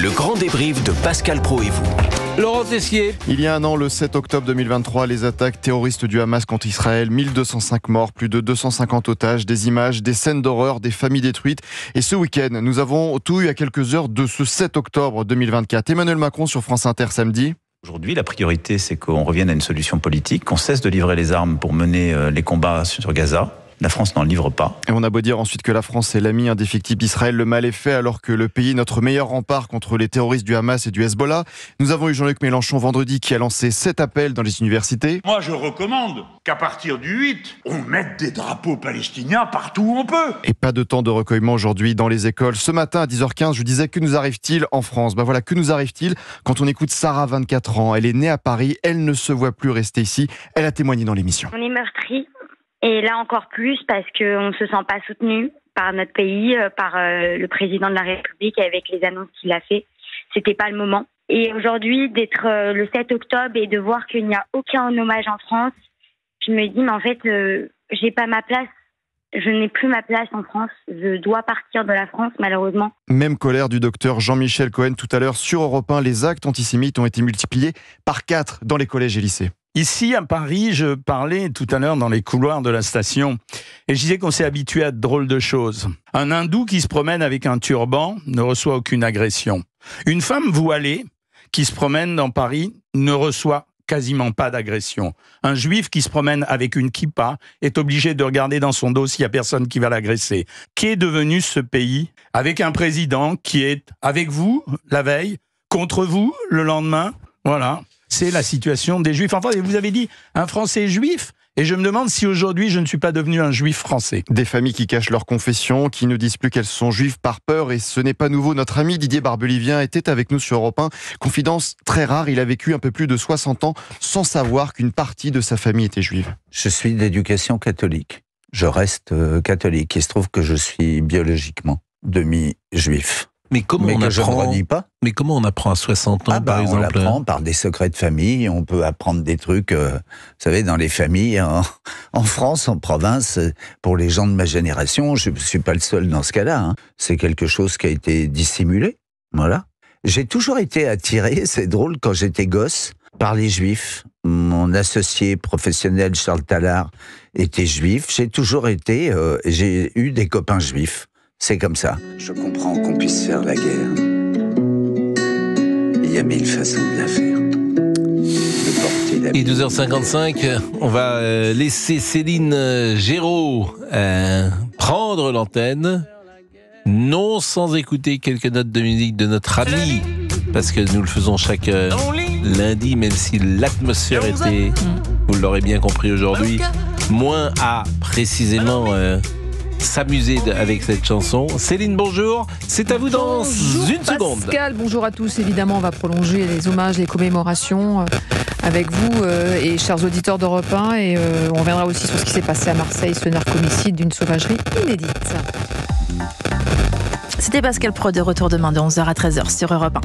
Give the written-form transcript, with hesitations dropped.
Le grand débrief de Pascal Praud et vous. Laurent Tessier. Il y a un an, le 7 octobre 2023, les attaques terroristes du Hamas contre Israël, 1205 morts, plus de 250 otages, des images, des scènes d'horreur, des familles détruites. Et ce week-end, nous avons tout eu à quelques heures de ce 7 octobre 2024. Emmanuel Macron sur France Inter samedi. Aujourd'hui, la priorité, c'est qu'on revienne à une solution politique, qu'on cesse de livrer les armes pour mener les combats sur Gaza. La France n'en livre pas. Et on a beau dire ensuite que la France est l'ami indéfectible d'Israël, le mal est fait alors que le pays est notre meilleur rempart contre les terroristes du Hamas et du Hezbollah. Nous avons eu Jean-Luc Mélenchon vendredi qui a lancé 7 appels dans les universités. Moi, je recommande qu'à partir du 8, on mette des drapeaux palestiniens partout où on peut. Et pas de temps de recueillement aujourd'hui dans les écoles. Ce matin à 10h15, je disais que nous arrive-t-il en France ? Voilà, que nous arrive-t-il quand on écoute Sarah, 24 ans. Elle est née à Paris, elle ne se voit plus rester ici. Elle a témoigné dans l'émission. On est meurtri. Et là encore plus parce qu'on ne se sent pas soutenu par notre pays, par le président de la République avec les annonces qu'il a fait. C'était pas le moment. Et aujourd'hui, d'être le 7 octobre et de voir qu'il n'y a aucun hommage en France, je me dis, mais en fait, j'ai pas ma place. Je n'ai plus ma place en France. Je dois partir de la France, malheureusement. Même colère du docteur Jean-Michel Cohen tout à l'heure sur Europe 1. Les actes antisémites ont été multipliés par 4 dans les collèges et lycées. Ici, à Paris, je parlais tout à l'heure dans les couloirs de la station et je disais qu'on s'est habitué à de drôles de choses. Un hindou qui se promène avec un turban ne reçoit aucune agression. Une femme voilée qui se promène dans Paris ne reçoit quasiment pas d'agression. Un juif qui se promène avec une kippa est obligé de regarder dans son dos s'il n'y a personne qui va l'agresser. Qu'est devenu ce pays avec un président qui est avec vous la veille, contre vous le lendemain ? Voilà. C'est la situation des Juifs. Enfin, vous avez dit un Français juif, et je me demande si aujourd'hui je ne suis pas devenu un Juif français. Des familles qui cachent leur confession, qui ne disent plus qu'elles sont juives par peur, et ce n'est pas nouveau. Notre ami Didier Barbelivien était avec nous sur Europe 1. Confidence très rare, il a vécu un peu plus de 60 ans sans savoir qu'une partie de sa famille était juive. Je suis d'éducation catholique. Je reste catholique. Il se trouve que je suis biologiquement demi-juif. Mais comment on apprend à 60 ans, par exemple? On l'apprend par des secrets de famille. On peut apprendre des trucs, vous savez, dans les familles, en France, en province. Pour les gens de ma génération, je ne suis pas le seul dans ce cas-là. C'est quelque chose qui a été dissimulé. Voilà. J'ai toujours été attiré, c'est drôle, quand j'étais gosse, par les Juifs. Mon associé professionnel, Charles Tallard, était juif. J'ai toujours été... j'ai eu des copains juifs. C'est comme ça. Je comprends qu'on puisse faire la guerre. Il y a 1000 façons de la faire. Et 12h55, on va laisser Céline Géraud prendre l'antenne. Non sans écouter quelques notes de musique de notre ami, parce que nous le faisons chaque lundi, même si l'atmosphère était, vous l'aurez bien compris aujourd'hui, moins à précisément... s'amuser avec cette chanson. Céline, bonjour. C'est à vous dans une seconde. Pascal, bonjour à tous. Évidemment, on va prolonger les hommages, les commémorations avec vous et chers auditeurs d'Europe 1. Et on reviendra aussi sur ce qui s'est passé à Marseille, ce narcomicide d'une sauvagerie inédite. C'était Pascal Praud, de retour demain de 11h à 13h sur Europe 1.